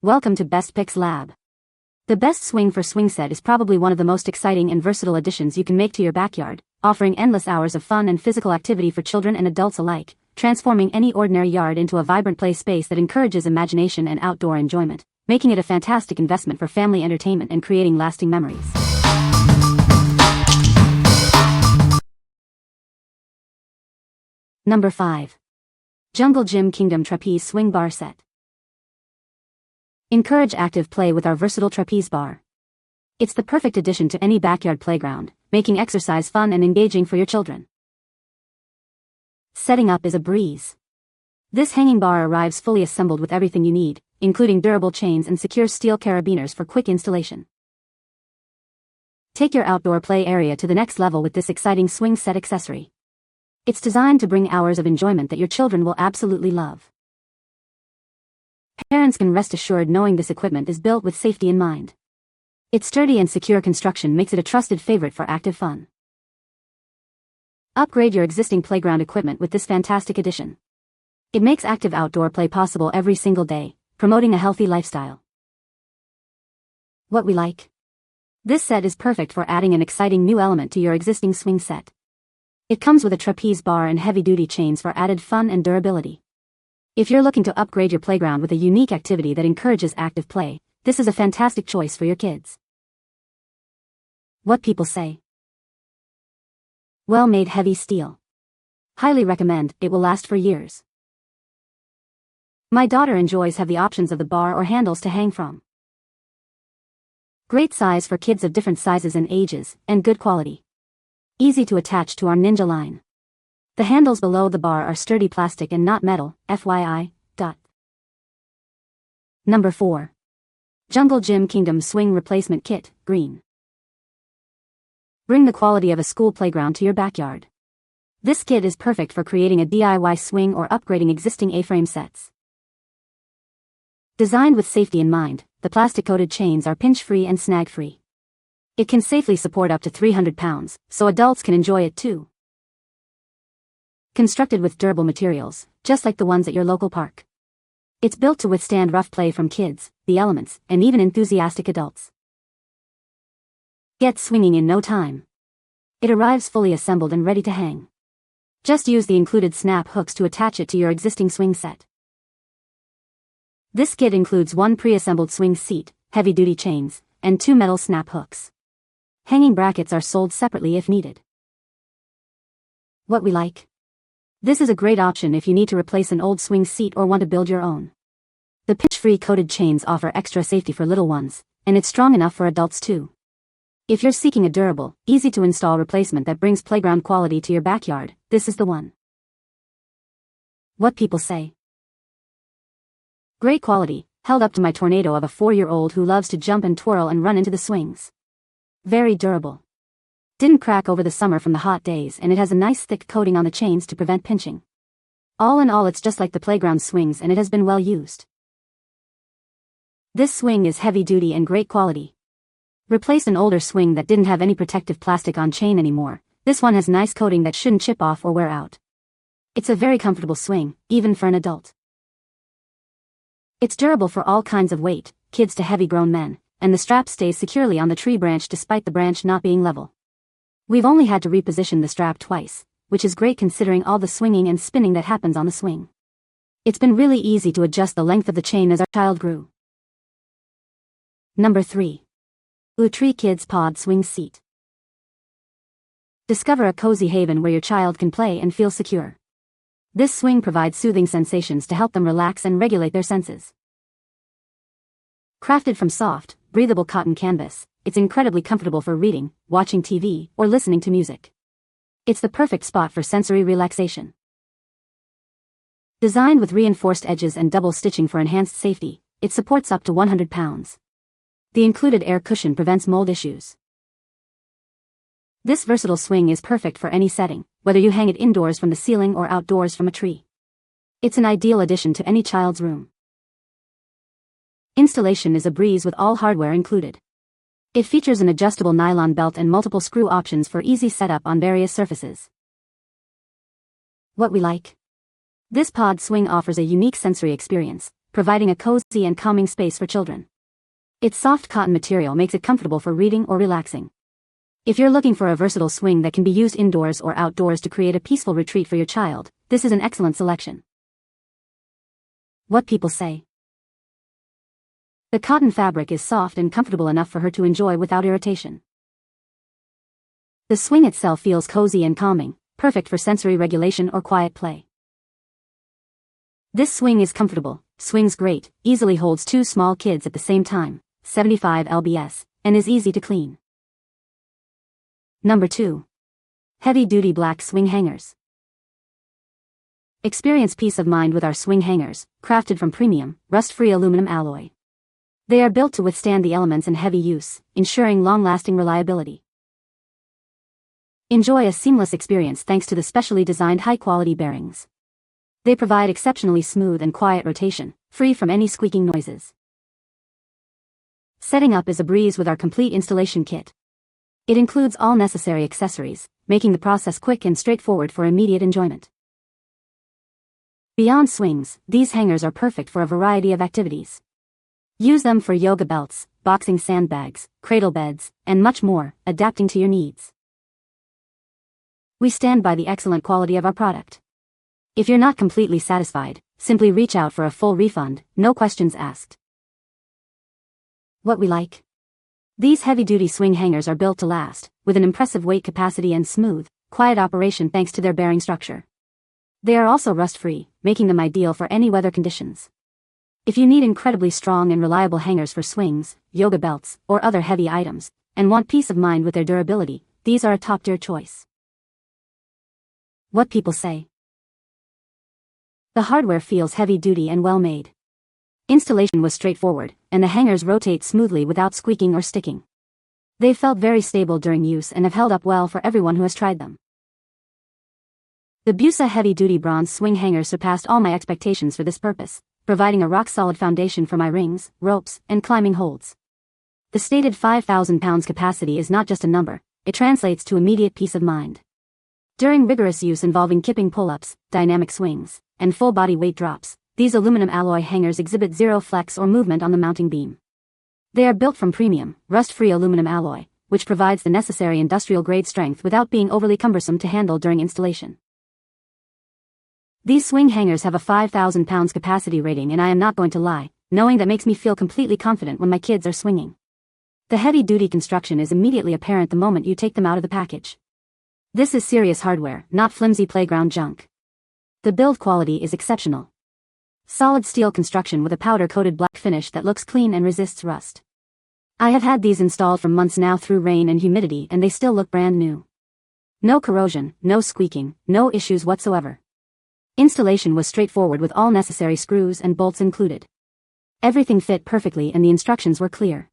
Welcome to Best Picks Lab. The Best Swing for Swingset is probably one of the most exciting and versatile additions you can make to your backyard, offering endless hours of fun and physical activity for children and adults alike, transforming any ordinary yard into a vibrant play space that encourages imagination and outdoor enjoyment, making it a fantastic investment for family entertainment and creating lasting memories. Number 5. Jungle Gym Kingdom Trapeze Swing Bar Set. Encourage active play with our versatile trapeze bar. It's the perfect addition to any backyard playground, making exercise fun and engaging for your children. Setting up is a breeze. This hanging bar arrives fully assembled with everything you need, including durable chains and secure steel carabiners for quick installation. Take your outdoor play area to the next level with this exciting swing set accessory. It's designed to bring hours of enjoyment that your children will absolutely love. Parents can rest assured knowing this equipment is built with safety in mind. Its sturdy and secure construction makes it a trusted favorite for active fun. Upgrade your existing playground equipment with this fantastic addition. It makes active outdoor play possible every single day, promoting a healthy lifestyle. What we like. This set is perfect for adding an exciting new element to your existing swing set. It comes with a trapeze bar and heavy-duty chains for added fun and durability. If you're looking to upgrade your playground with a unique activity that encourages active play, this is a fantastic choice for your kids. What people say. Well-made heavy steel. Highly recommend, it will last for years. My daughter enjoys have the options of the bar or handles to hang from. Great size for kids of different sizes and ages, and good quality. Easy to attach to our Ninja line. The handles below the bar are sturdy plastic and not metal, FYI. Number 4. Jungle Gym Kingdom Swing Replacement Kit, Green. Bring the quality of a school playground to your backyard. This kit is perfect for creating a DIY swing or upgrading existing A-frame sets. Designed with safety in mind, the plastic-coated chains are pinch-free and snag-free. It can safely support up to 300 pounds, so adults can enjoy it too. Constructed with durable materials, just like the ones at your local park. It's built to withstand rough play from kids, the elements, and even enthusiastic adults. Get swinging in no time. It arrives fully assembled and ready to hang. Just use the included snap hooks to attach it to your existing swing set. This kit includes one pre-assembled swing seat, heavy-duty chains, and 2 metal snap hooks. Hanging brackets are sold separately if needed. What we like. This is a great option if you need to replace an old swing seat or want to build your own. The pinch-free coated chains offer extra safety for little ones, and it's strong enough for adults too. If you're seeking a durable, easy-to-install replacement that brings playground quality to your backyard, this is the one. What people say. Great quality, held up to my tornado of a 4-year-old who loves to jump and twirl and run into the swings. Very durable. Didn't crack over the summer from the hot days, and it has a nice thick coating on the chains to prevent pinching. All in all, it's just like the playground swings, and it has been well used. This swing is heavy duty and great quality. Replaced an older swing that didn't have any protective plastic on chain anymore. This one has nice coating that shouldn't chip off or wear out. It's a very comfortable swing, even for an adult. It's durable for all kinds of weight, kids to heavy grown men, and the strap stays securely on the tree branch despite the branch not being level. We've only had to reposition the strap twice, which is great considering all the swinging and spinning that happens on the swing. It's been really easy to adjust the length of the chain as our child grew. Number 3. OUTREE Kids Pod Swing Seat. Discover a cozy haven where your child can play and feel secure. This swing provides soothing sensations to help them relax and regulate their senses. Crafted from soft, breathable cotton canvas, it's incredibly comfortable for reading, watching TV, or listening to music. It's the perfect spot for sensory relaxation. Designed with reinforced edges and double stitching for enhanced safety, it supports up to 100 pounds. The included air cushion prevents mold issues. This versatile swing is perfect for any setting, whether you hang it indoors from the ceiling or outdoors from a tree. It's an ideal addition to any child's room. Installation is a breeze with all hardware included. It features an adjustable nylon belt and multiple screw options for easy setup on various surfaces. What we like. This pod swing offers a unique sensory experience, providing a cozy and calming space for children. Its soft cotton material makes it comfortable for reading or relaxing. If you're looking for a versatile swing that can be used indoors or outdoors to create a peaceful retreat for your child, this is an excellent selection. What people say. The cotton fabric is soft and comfortable enough for her to enjoy without irritation. The swing itself feels cozy and calming, perfect for sensory regulation or quiet play. This swing is comfortable, swings great, easily holds 2 small kids at the same time, 75 lbs, and is easy to clean. Number 2. Heavy-duty black swing hangers. Experience peace of mind with our swing hangers, crafted from premium, rust-free aluminum alloy. They are built to withstand the elements and heavy use, ensuring long-lasting reliability. Enjoy a seamless experience thanks to the specially designed high-quality bearings. They provide exceptionally smooth and quiet rotation, free from any squeaking noises. Setting up is a breeze with our complete installation kit. It includes all necessary accessories, making the process quick and straightforward for immediate enjoyment. Beyond swings, these hangers are perfect for a variety of activities. Use them for yoga belts, boxing sandbags, cradle beds, and much more, adapting to your needs. We stand by the excellent quality of our product. If you're not completely satisfied, simply reach out for a full refund, no questions asked. What we like. These heavy-duty swing hangers are built to last, with an impressive weight capacity and smooth, quiet operation thanks to their bearing structure. They are also rust-free, making them ideal for any weather conditions. If you need incredibly strong and reliable hangers for swings, yoga belts, or other heavy items, and want peace of mind with their durability, these are a top-tier choice. What people say. The hardware feels heavy-duty and well-made. Installation was straightforward, and the hangers rotate smoothly without squeaking or sticking. They felt very stable during use and have held up well for everyone who has tried them. The Busa heavy-duty bronze swing hangers surpassed all my expectations for this purpose, providing a rock-solid foundation for my rings, ropes, and climbing holds. The stated 5,000 pounds capacity is not just a number, it translates to immediate peace of mind. During rigorous use involving kipping pull-ups, dynamic swings, and full-body weight drops, these aluminum alloy hangers exhibit zero flex or movement on the mounting beam. They are built from premium, rust-free aluminum alloy, which provides the necessary industrial-grade strength without being overly cumbersome to handle during installation. These swing hangers have a 5,000 pounds capacity rating, and I am not going to lie, knowing that makes me feel completely confident when my kids are swinging. The heavy-duty construction is immediately apparent the moment you take them out of the package. This is serious hardware, not flimsy playground junk. The build quality is exceptional. Solid steel construction with a powder-coated black finish that looks clean and resists rust. I have had these installed for months now through rain and humidity, and they still look brand new. No corrosion, no squeaking, no issues whatsoever. Installation was straightforward with all necessary screws and bolts included. Everything fit perfectly and the instructions were clear.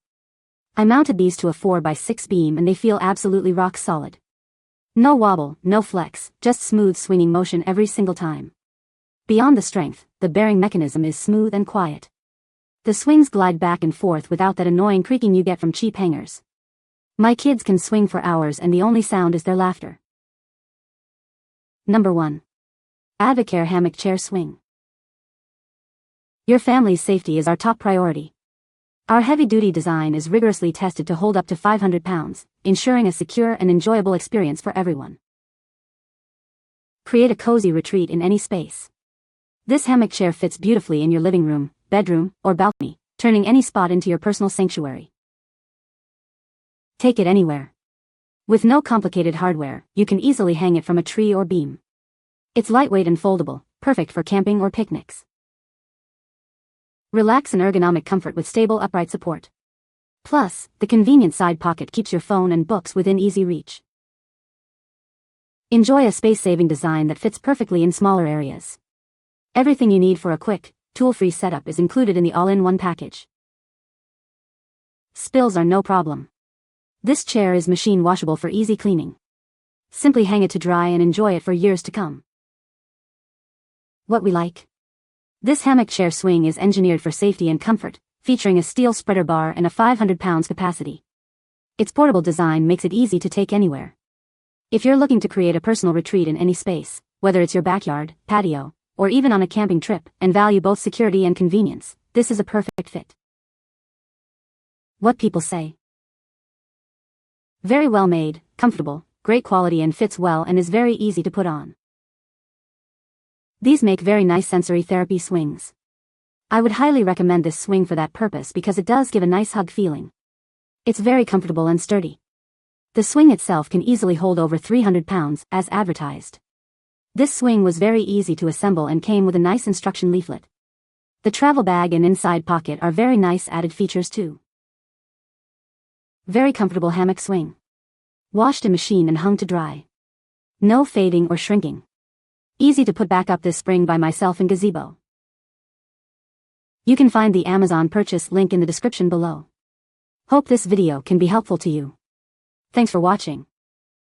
I mounted these to a 4x6 beam and they feel absolutely rock solid. No wobble, no flex, just smooth swinging motion every single time. Beyond the strength, the bearing mechanism is smooth and quiet. The swings glide back and forth without that annoying creaking you get from cheap hangers. My kids can swing for hours and the only sound is their laughter. Number 1. ADVOKAIR Hammock Chair Swing. Your family's safety is our top priority. Our heavy-duty design is rigorously tested to hold up to 500 pounds, ensuring a secure and enjoyable experience for everyone. Create a cozy retreat in any space. This hammock chair fits beautifully in your living room, bedroom, or balcony, turning any spot into your personal sanctuary. Take it anywhere. With no complicated hardware, you can easily hang it from a tree or beam. It's lightweight and foldable, perfect for camping or picnics. Relax and ergonomic comfort with stable upright support. Plus, the convenient side pocket keeps your phone and books within easy reach. Enjoy a space-saving design that fits perfectly in smaller areas. Everything you need for a quick, tool-free setup is included in the all-in-one package. Spills are no problem. This chair is machine washable for easy cleaning. Simply hang it to dry and enjoy it for years to come. What we like. This hammock chair swing is engineered for safety and comfort, featuring a steel spreader bar and a 500 pounds capacity. Its portable design makes it easy to take anywhere. If you're looking to create a personal retreat in any space, whether it's your backyard, patio, or even on a camping trip, and value both security and convenience, this is a perfect fit. What people say. Very well made, comfortable, great quality and fits well and is very easy to put on. These make very nice sensory therapy swings. I would highly recommend this swing for that purpose because it does give a nice hug feeling. It's very comfortable and sturdy. The swing itself can easily hold over 300 pounds, as advertised. This swing was very easy to assemble and came with a nice instruction leaflet. The travel bag and inside pocket are very nice added features too. Very comfortable hammock swing. Washed in machine and hung to dry. No fading or shrinking. Easy to put back up this spring by myself in gazebo. You can find the Amazon purchase link in the description below. Hope this video can be helpful to you. Thanks for watching.